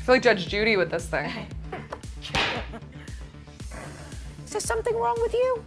feel like Judge Judy with this thing. Is there something wrong with you?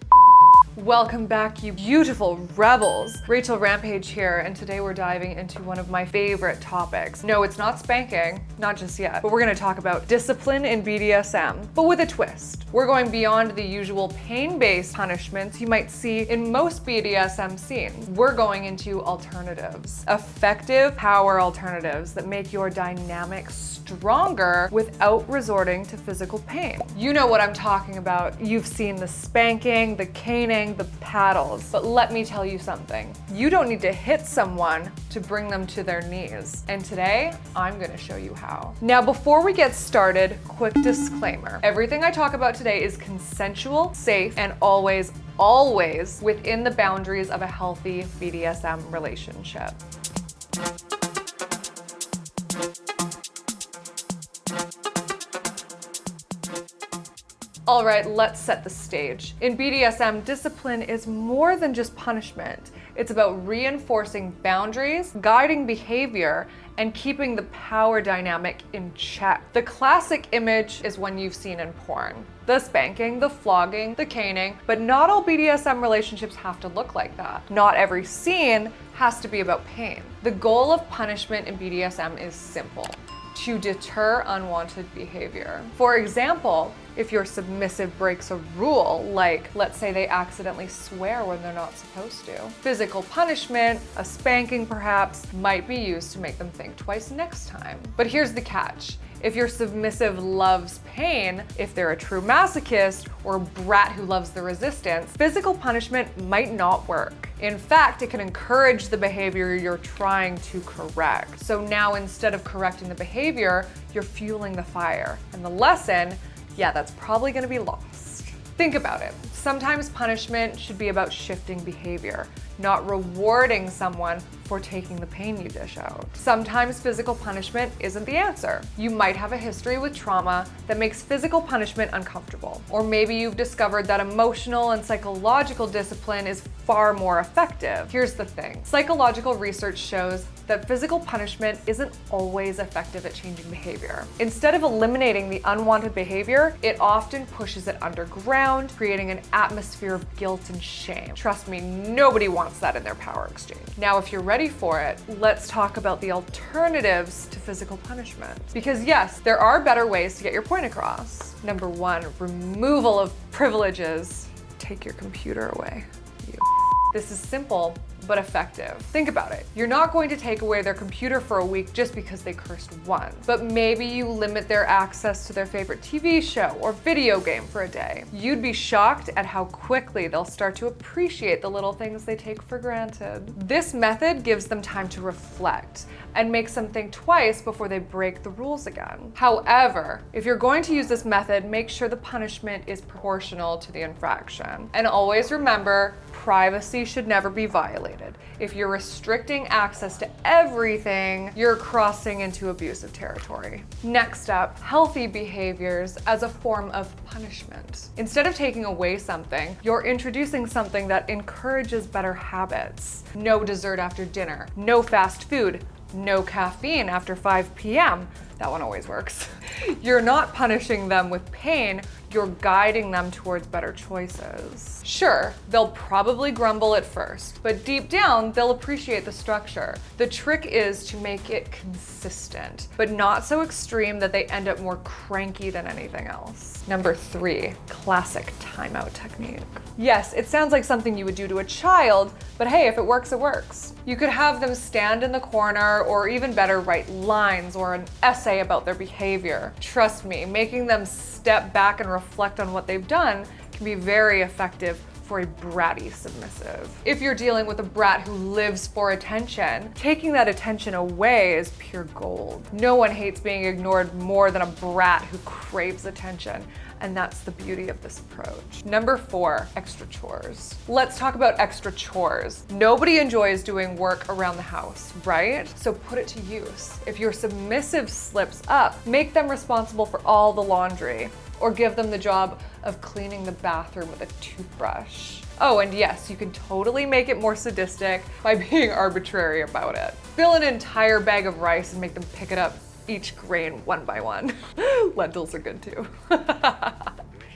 Welcome back, you beautiful rebels. Rachel Rampage here, and today we're diving into one of my favorite topics. No, it's not spanking, not just yet, but we're gonna talk about discipline in BDSM, but with a twist. We're going beyond the usual pain-based punishments you might see in most BDSM scenes. We're going into alternatives, effective power alternatives that make your dynamic stronger without resorting to physical pain. You know what I'm talking about. You've seen the spanking, the caning, the paddles, but let me tell you something. You don't need to hit someone to bring them to their knees. And today, I'm gonna show you how. Now, before we get started, quick disclaimer. Everything I talk about today is consensual, safe, and always within the boundaries of a healthy BDSM relationship. All right, let's set the stage. In BDSM, discipline is more than just punishment. It's about reinforcing boundaries, guiding behavior, and keeping the power dynamic in check. The classic image is one you've seen in porn. The spanking, the flogging, the caning, but not all BDSM relationships have to look like that. Not every scene has to be about pain. The goal of punishment in BDSM is simple: to deter unwanted behavior. For example, if your submissive breaks a rule, like let's say they accidentally swear when they're not supposed to, physical punishment, a spanking perhaps, might be used to make them think twice next time. But here's the catch. If your submissive loves pain, if they're a true masochist or a brat who loves the resistance, physical punishment might not work. In fact, it can encourage the behavior you're trying to correct. So now instead of correcting the behavior, you're fueling the fire. And the lesson, yeah, that's probably gonna be lost. Think about it. Sometimes punishment should be about shifting behavior, not rewarding someone for taking the pain you dish out. Sometimes physical punishment isn't the answer. You might have a history with trauma that makes physical punishment uncomfortable. Or maybe you've discovered that emotional and psychological discipline is far more effective. Here's the thing. Psychological research shows that physical punishment isn't always effective at changing behavior. Instead of eliminating the unwanted behavior, it often pushes it underground, creating an atmosphere of guilt and shame. Trust me, nobody wants that in their power exchange. Now, if you're ready for it, let's talk about the alternatives to physical punishment. Because yes, there are better ways to get your point across. Number one, removal of privileges. Take your computer away. This is simple, but effective. Think about it. You're not going to take away their computer for a week just because they cursed once, but maybe you limit their access to their favorite TV show or video game for a day. You'd be shocked at how quickly they'll start to appreciate the little things they take for granted. This method gives them time to reflect and makes them think twice before they break the rules again. However, if you're going to use this method, make sure the punishment is proportional to the infraction. And always remember, privacy should never be violated. If you're restricting access to everything, you're crossing into abusive territory. Next up, healthy behaviors as a form of punishment. Instead of taking away something, you're introducing something that encourages better habits. No dessert after dinner, no fast food, no caffeine after 5 p.m. That one always works. You're not punishing them with pain, you're guiding them towards better choices. Sure, they'll probably grumble at first, but deep down, they'll appreciate the structure. The trick is to make it consistent, but not so extreme that they end up more cranky than anything else. Number 3, classic timeout technique. Yes, it sounds like something you would do to a child, but hey, if it works, it works. You could have them stand in the corner, or even better, write lines or an essay about their behavior. Trust me, making them step back and reflect on what they've done can be very effective for a bratty submissive. If you're dealing with a brat who lives for attention, taking that attention away is pure gold. No one hates being ignored more than a brat who craves attention, and that's the beauty of this approach. Number 4, extra chores. Let's talk about extra chores. Nobody enjoys doing work around the house, right? So put it to use. If your submissive slips up, make them responsible for all the laundry, or give them the job of cleaning the bathroom with a toothbrush. Oh, and yes, you can totally make it more sadistic by being arbitrary about it. Fill an entire bag of rice and make them pick it up each grain one by one. Lentils are good too.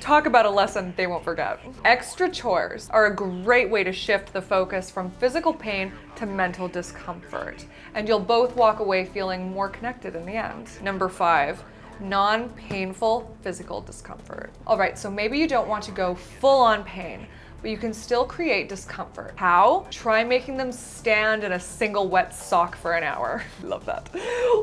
Talk about a lesson they won't forget. Extra chores are a great way to shift the focus from physical pain to mental discomfort, and you'll both walk away feeling more connected in the end. Number 5, non-painful physical discomfort. All right, so maybe you don't want to go full on pain, but you can still create discomfort. How? Try making them stand in a single wet sock for an hour. Love that.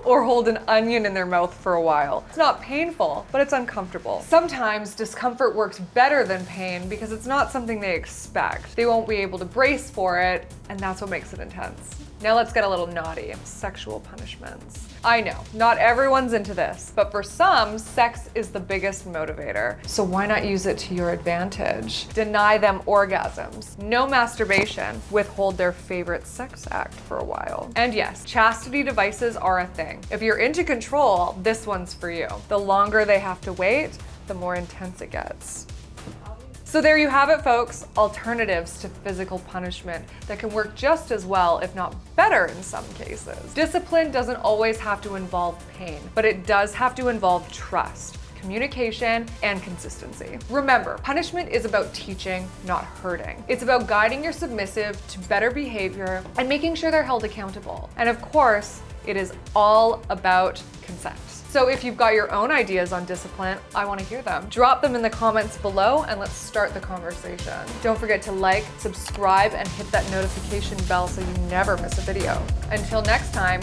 Or hold an onion in their mouth for a while. It's not painful, but it's uncomfortable. Sometimes discomfort works better than pain because it's not something they expect. They won't be able to brace for it, and that's what makes it intense. Now let's get a little naughty. Sexual punishments. I know, not everyone's into this, but for some, sex is the biggest motivator. So why not use it to your advantage? Deny them orgasms. No masturbation. Withhold their favorite sex act for a while. And yes, chastity devices are a thing. If you're into control, this one's for you. The longer they have to wait, the more intense it gets. So there you have it, folks. Alternatives to physical punishment that can work just as well, if not better in some cases. Discipline doesn't always have to involve pain, but it does have to involve trust, communication, and consistency. Remember, punishment is about teaching, not hurting. It's about guiding your submissive to better behavior and making sure they're held accountable. And of course, it is all about consent. So if you've got your own ideas on discipline, I want to hear them. Drop them in the comments below and let's start the conversation. Don't forget to like, subscribe, and hit that notification bell so you never miss a video. Until next time,